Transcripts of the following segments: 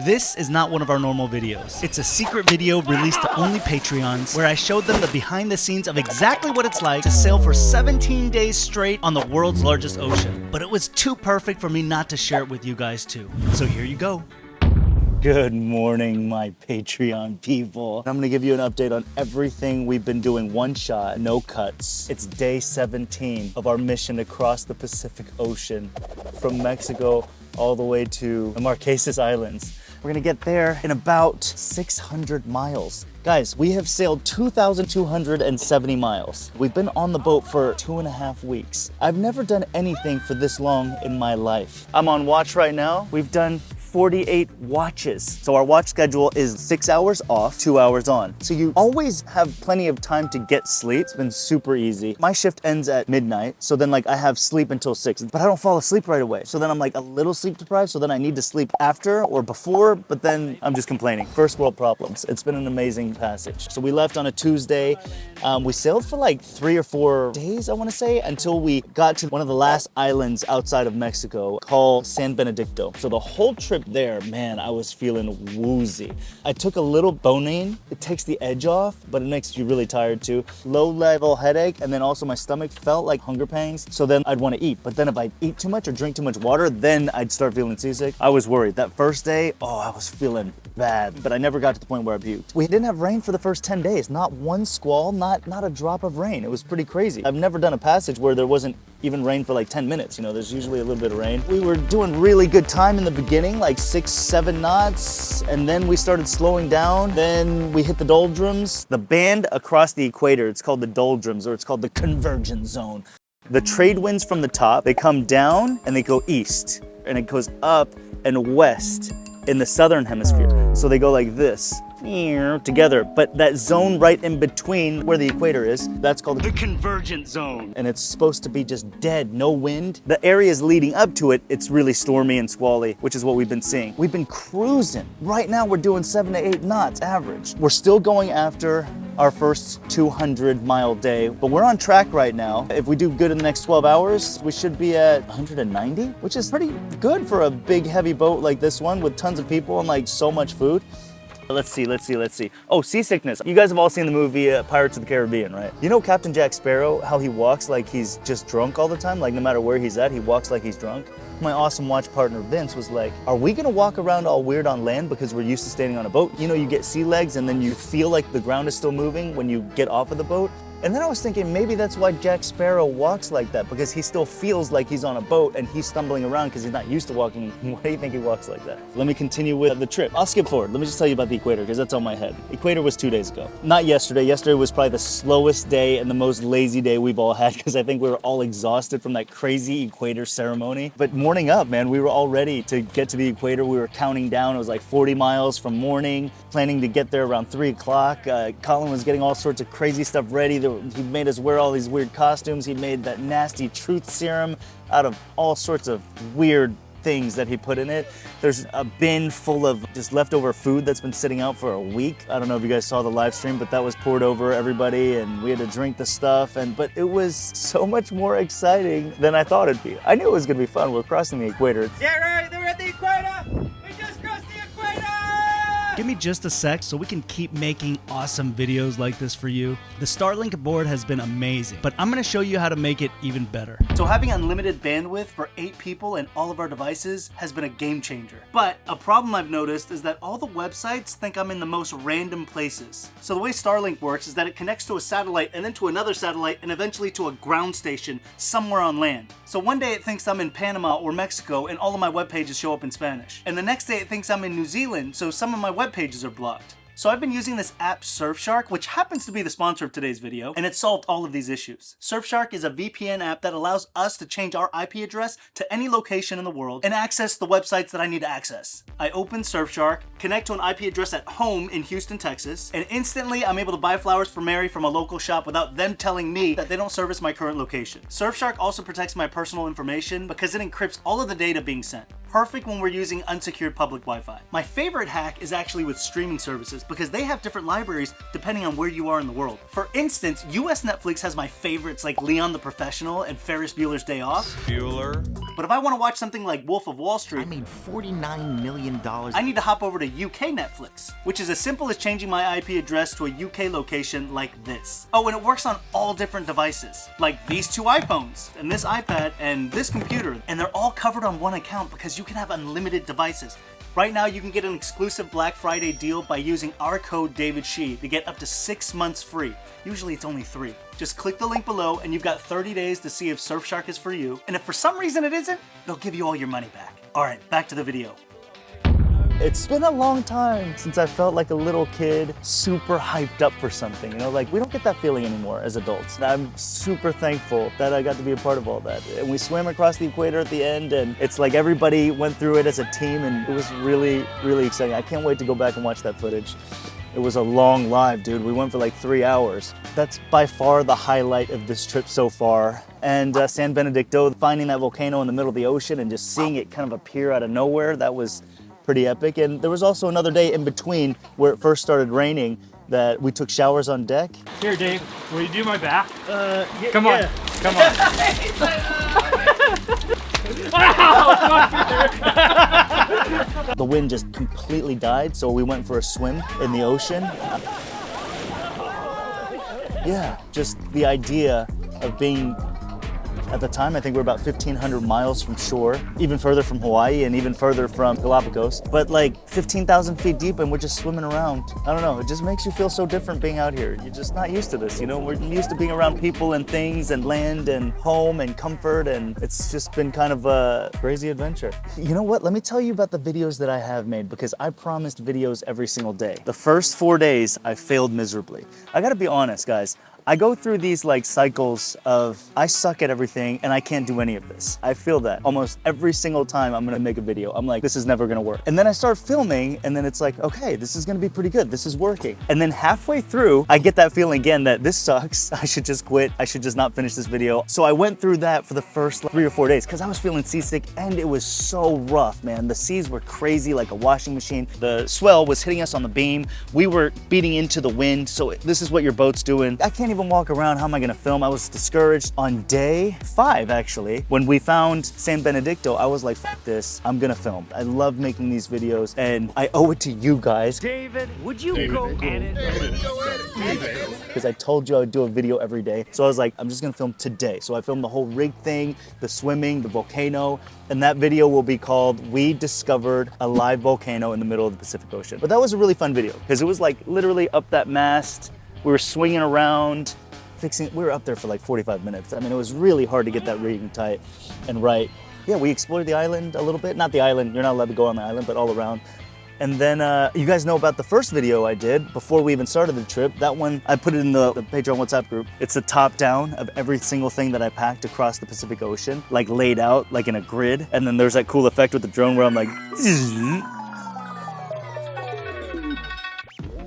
This is not one of our normal videos. It's a secret video released to only Patreons where I showed them the behind the scenes of exactly what it's like to sail for 17 days straight on the world's largest ocean. But it was too perfect for me not to share it with you guys too. So here you go. Good morning, my Patreon people. I'm gonna give you an update on everything we've been doing one shot, no cuts. It's day 17 of our mission across the Pacific Ocean from Mexico all the way to the Marquesas Islands. We're gonna get there in about 600 miles. Guys, we have sailed 2,270 miles. We've been on the boat for 2.5 weeks. I've never done anything for this long in my life. I'm on watch right now. We've done 48 watches. So our watch schedule is 6 hours off, 2 hours on. So you always have plenty of time to get sleep. It's been super easy. My shift ends at midnight. So then I have sleep until 6, but I don't fall asleep right away. So then I'm a little sleep deprived. So then I need to sleep after or before, but then I'm just complaining. First world problems. It's been an amazing passage. So we left on a Tuesday. We sailed for 3 or 4 days, I wanna say, until we got to one of the last islands outside of Mexico called San Benedicto. So the whole trip there, man, I was feeling woozy. I took a little Bonane. It takes the edge off, but it makes you really tired too. Low level headache, and then also my stomach felt like hunger pangs. So then I'd wanna eat, but then if I eat too much or drink too much water, then I'd start feeling seasick. I was worried. That first day, I was feeling bad, but I never got to the point where I puked. We didn't have rain for the first 10 days. Not one squall, not a drop of rain. It was pretty crazy. I've never done a passage where there wasn't even rain for 10 minutes. You know, there's usually a little bit of rain. We were doing really good time in the beginning, 6, 7 knots, and then we started slowing down. Then we hit the doldrums. The band across the equator, it's called the doldrums, or it's called the convergence zone. The trade winds from the top, they come down and they go east, and it goes up and west in the southern hemisphere. So they go like this together, but that zone right in between where the equator is, that's called the convergent zone. And it's supposed to be just dead, no wind. The areas leading up to it, it's really stormy and squally, which is what we've been seeing. We've been cruising. Right now we're doing 7 to 8 knots average. We're still going after our first 200-mile day, but we're on track right now. If we do good in the next 12 hours, we should be at 190, which is pretty good for a big, heavy boat like this one with tons of people and so much food. Let's see. Oh, seasickness. You guys have all seen the movie Pirates of the Caribbean, right? You know Captain Jack Sparrow, how he walks like he's just drunk all the time? No matter where he's at, he walks like he's drunk. My awesome watch partner Vince was like, are we gonna walk around all weird on land because we're used to standing on a boat? You know, you get sea legs and then you feel like the ground is still moving when you get off of the boat. And then I was thinking maybe that's why Jack Sparrow walks like that, because he still feels like he's on a boat and he's stumbling around because he's not used to walking. Why do you think he walks like that? Let me continue with the trip. I'll skip forward. Let me just tell you about the equator because that's on my head. Equator was 2 days ago. Not yesterday. Yesterday was probably the slowest day and the most lazy day we've all had because I think we were all exhausted from that crazy equator ceremony. But morning up, man, we were all ready to get to the equator. We were counting down. It was 40 miles from morning, planning to get there around 3 o'clock. Colin was getting all sorts of crazy stuff ready. He made us wear all these weird costumes. He made that nasty truth serum out of all sorts of weird things that he put in it. There's a bin full of just leftover food that's been sitting out for a week. I don't know if you guys saw the live stream, but that was poured over everybody and we had to drink the stuff. But it was so much more exciting than I thought it'd be. I knew it was gonna be fun. We're crossing the equator. Yeah, right, we're at the equator! We just crossed the equator! Give me just a sec so we can keep making awesome videos like this for you. The Starlink board has been amazing, but I'm gonna show you how to make it even better. So having unlimited bandwidth for 8 people and all of our devices has been a game changer. But a problem I've noticed is that all the websites think I'm in the most random places. So the way Starlink works is that it connects to a satellite and then to another satellite and eventually to a ground station somewhere on land. So one day it thinks I'm in Panama or Mexico and all of my web pages show up in Spanish. And the next day it thinks I'm in New Zealand, so some of my web pages are blocked. So I've been using this app Surfshark, which happens to be the sponsor of today's video, and it solved all of these issues. Surfshark is a VPN app that allows us to change our IP address to any location in the world and access the websites that I need to access. I open Surfshark, connect to an IP address at home in Houston, Texas, and instantly I'm able to buy flowers for Mary from a local shop without them telling me that they don't service my current location. Surfshark also protects my personal information because it encrypts all of the data being sent. perfect when we're using unsecured public Wi-Fi. My favorite hack is actually with streaming services because they have different libraries depending on where you are in the world. For instance, US Netflix has my favorites like Leon the Professional and Ferris Bueller's Day Off. Bueller. But if I want to watch something like Wolf of Wall Street, I made $49 million. I need to hop over to UK Netflix, which is as simple as changing my IP address to a UK location like this. Oh, and it works on all different devices, like these two iPhones, and this iPad, and this computer, and they're all covered on one account because you can have unlimited devices. Right now, you can get an exclusive Black Friday deal by using our code DavidShe to get up to 6 months free. Usually it's only 3. Just click the link below and you've got 30 days to see if Surfshark is for you. And if for some reason it isn't, they'll give you all your money back. All right, back to the video. It's been a long time since I felt like a little kid super hyped up for something, you know, like we don't get that feeling anymore as adults. And I'm super thankful that I got to be a part of all that. And we swam across the equator at the end and it's like everybody went through it as a team and it was really, really exciting. I can't wait to go back and watch that footage. It was a long live, dude. We went for like 3 hours. That's by far the highlight of this trip so far. And San Benedicto, finding that volcano in the middle of the ocean and just seeing it kind of appear out of nowhere, that was pretty epic. And there was also another day in between where it first started raining that we took showers on deck. Here, Dave, will you do my back? Yeah, Come on, come on. The wind just completely died, so we went for a swim in the ocean. Yeah, just the idea of being, at the time, I think we're about 1,500 miles from shore, even further from Hawaii and even further from Galapagos, but like 15,000 feet deep and we're just swimming around. I don't know, it just makes you feel so different being out here. You're just not used to this, you know? We're used to being around people and things and land and home and comfort, and it's just been kind of a crazy adventure. You know what? Let me tell you about the videos that I have made because I promised videos every single day. The first 4 days, I failed miserably. I gotta be honest, guys. I go through these like cycles of I suck at everything and I can't do any of this. I feel that almost every single time I'm gonna make a video. I'm like, this is never gonna work. And then I start filming and then it's like, okay, this is gonna be pretty good. This is working. And then halfway through, I get that feeling again that this sucks. I should just quit. I should just not finish this video. So I went through that for the first 3 or 4 days because I was feeling seasick and it was so rough, man. The seas were crazy like a washing machine. The swell was hitting us on the beam. We were beating into the wind. So this is what your boat's doing. I can't even walk around. How am I gonna film? I was discouraged. On day 5, actually, when we found San Benedicto, I was like, fuck this, I'm gonna film. I love making these videos and I owe it to you guys. David, would you go at it? Because I told you I would do a video every day. So I was like, I'm just gonna film today. So I filmed the whole rig thing, the swimming, the volcano, and that video will be called We Discovered a Live Volcano in the Middle of the Pacific Ocean. But that was a really fun video because it was like literally up that mast, we were swinging around, we were up there for like 45 minutes. I mean, it was really hard to get that rigging tight and right. Yeah, we explored the island a little bit. Not the island, you're not allowed to go on the island, but all around. And then you guys know about the first video I did before we even started the trip. That one, I put it in the Patreon WhatsApp group. It's a top down of every single thing that I packed across the Pacific Ocean, like laid out like in a grid. And then there's that cool effect with the drone where I'm like,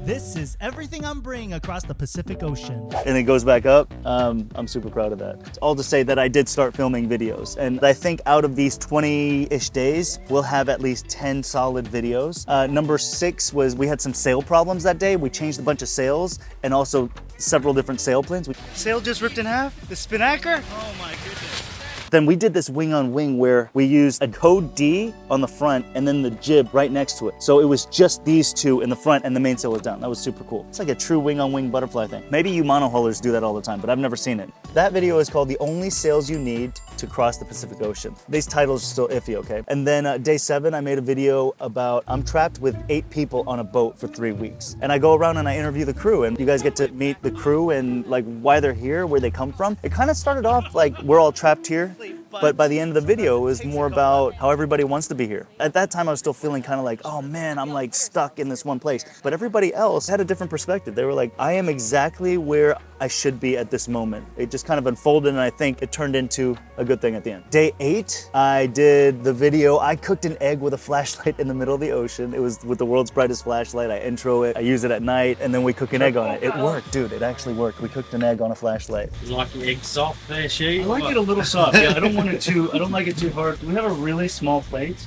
This is everything I'm bringing across the Pacific Ocean. and it goes back up. I'm super proud of that. It's all to say that I did start filming videos. And I think out of these 20-ish days, we'll have at least 10 solid videos. Number 6 was we had some sail problems that day. We changed a bunch of sails and also several different sail plans. Sail just ripped in half? The spin anchor? Oh my goodness. Then we did this wing on wing where we used a code D on the front and then the jib right next to it. So it was just these two in the front and the mainsail was down. That was super cool. It's like a true wing on wing butterfly thing. Maybe you monohullers do that all the time, but I've never seen it. That video is called The Only Sails You Need to Cross the Pacific Ocean. These titles are still iffy, okay? And then day 7, I made a video about I'm trapped with 8 people on a boat for 3 weeks. And I go around and I interview the crew and you guys get to meet the crew and like why they're here, where they come from. It kind of started off like we're all trapped here. But by the end of the video, it was more about how everybody wants to be here. At that time, I was still feeling kind of like, oh man, I'm like stuck in this one place. But everybody else had a different perspective. They were like, I am exactly where I should be at this moment. It just kind of unfolded and I think it turned into a good thing at the end. Day 8, I did the video. I cooked an egg with a flashlight in the middle of the ocean. It was with the world's brightest flashlight. I intro it, I use it at night, and then we cook an egg on it. It worked, dude. It actually worked. We cooked an egg on a flashlight. You like your egg soft there, She? I like it a little soft. Yeah, I don't like it too hard. We have a really small plate,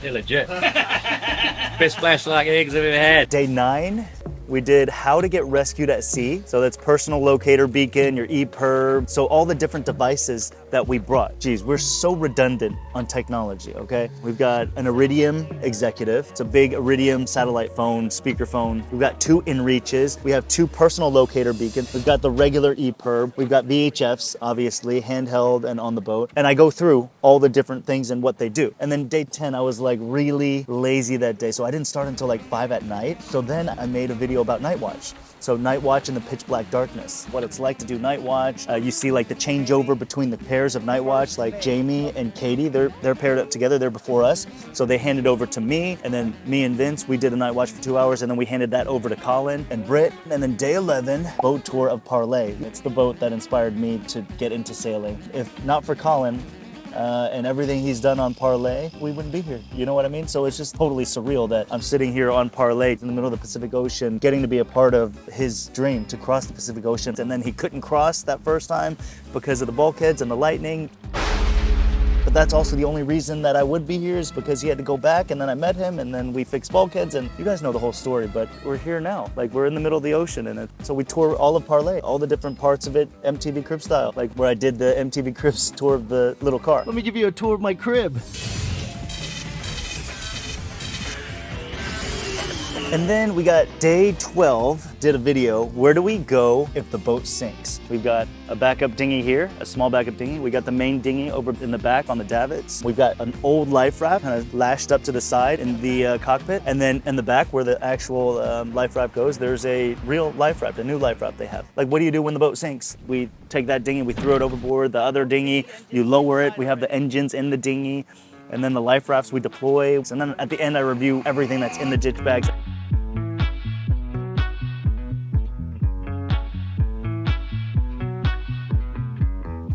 They're legit. Best flashlight eggs I've ever had. Day 9, we did how to get rescued at sea. So that's personal locator beacon, your EPIRB, so all the different devices that we brought. Geez, we're so redundant on technology, okay? We've got an Iridium Executive. It's a big Iridium satellite phone, speakerphone. We've got 2 inReaches. We have 2 personal locator beacons. We've got the regular EPIRB. We've got VHFs, obviously, handheld and on the boat. And I go through all the different things and what they do. And then day 10, I was like really lazy that day. So I didn't start until like 5 at night. So then I made a video about Night Watch. So Night Watch in the pitch black darkness, what it's like to do Night Watch. You see like the changeover between the pairs of Night Watch, like Jamie and Katie, they're paired up together, they're before us. So they handed over to me, and then me and Vince, we did a Night Watch for 2 hours, and then we handed that over to Colin and Britt. And then day 11, boat tour of Parlay. It's the boat that inspired me to get into sailing. If not for Colin, and everything he's done on Parlay, we wouldn't be here. You know what I mean? So it's just totally surreal that I'm sitting here on Parlay in the middle of the Pacific Ocean, getting to be a part of his dream to cross the Pacific Ocean. And then he couldn't cross that first time because of the bulkheads and the lightning. But that's also the only reason that I would be here is because he had to go back, and then I met him, and then we fixed bulkheads, and you guys know the whole story, but we're here now. Like, we're in the middle of the ocean, and so we tour all of Parlay, all the different parts of it, MTV Crib style, like where I did the MTV Cribs tour of the little car. Let me give you a tour of my crib. And then we got day 12, did a video, where do we go if the boat sinks? We've got a backup dinghy here, a small backup dinghy. We got the main dinghy over in the back on the davits. We've got an old life raft kind of lashed up to the side in the cockpit. And then in the back where the actual life raft goes, there's a real life raft, a new life raft they have. Like, what do you do when the boat sinks? We take that dinghy, we throw it overboard. The other dinghy, you lower it. We have the engines in the dinghy. And then the life rafts we deploy. And then at the end, I review everything that's in the ditch bags.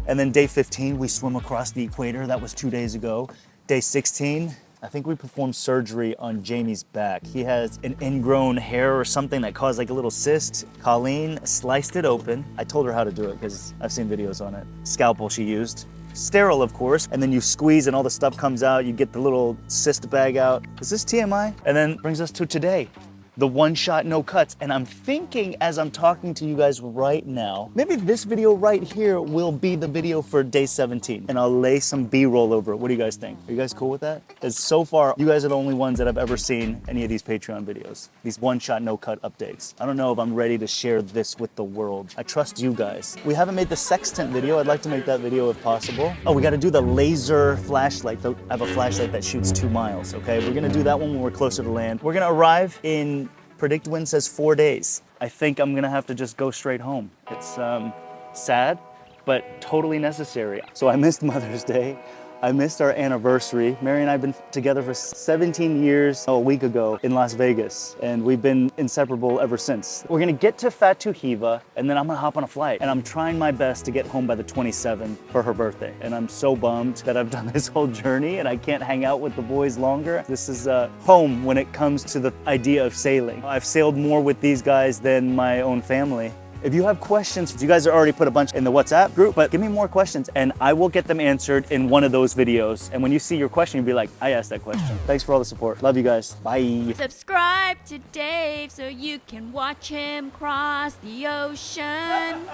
And then day 15, we swim across the equator. That was 2 days ago. Day 16, I think we performed surgery on Jamie's back. He has an ingrown hair or something that caused like a little cyst. Colleen sliced it open. I told her how to do it because I've seen videos on it. Scalpel she used. Sterile, of course, and then you squeeze and all the stuff comes out. You get the little cyst bag out. Is this TMI? And then brings us to today. The one shot, no cuts. And I'm thinking as I'm talking to you guys right now, maybe this video right here will be the video for day 17 and I'll lay some B-roll over it. What do you guys think? Are you guys cool with that? Because so far, you guys are the only ones that I've ever seen any of these Patreon videos, these one shot, no cut updates. I don't know if I'm ready to share this with the world. I trust you guys. We haven't made the sextant video. I'd like to make that video if possible. Oh, we got to do the laser flashlight. I have a flashlight that shoots 2 miles, okay? We're gonna do that one when we're closer to land. We're gonna arrive in, predict wind says 4 days. I think I'm gonna have to just go straight home. It's sad, but totally necessary. So I missed Mother's Day. I missed our anniversary. Mary and I have been together for 17 years, a week ago in Las Vegas, and we've been inseparable ever since. We're gonna get to Fatuhiva, and then I'm gonna hop on a flight, and I'm trying my best to get home by the 27th for her birthday. And I'm so bummed that I've done this whole journey and I can't hang out with the boys longer. This is home when it comes to the idea of sailing. I've sailed more with these guys than my own family. If you have questions, you guys have already put a bunch in the WhatsApp group, but give me more questions and I will get them answered in one of those videos. And when you see your question, you'll be like, I asked that question. Thanks for all the support. Love you guys. Bye. Subscribe to Dave so you can watch him cross the ocean.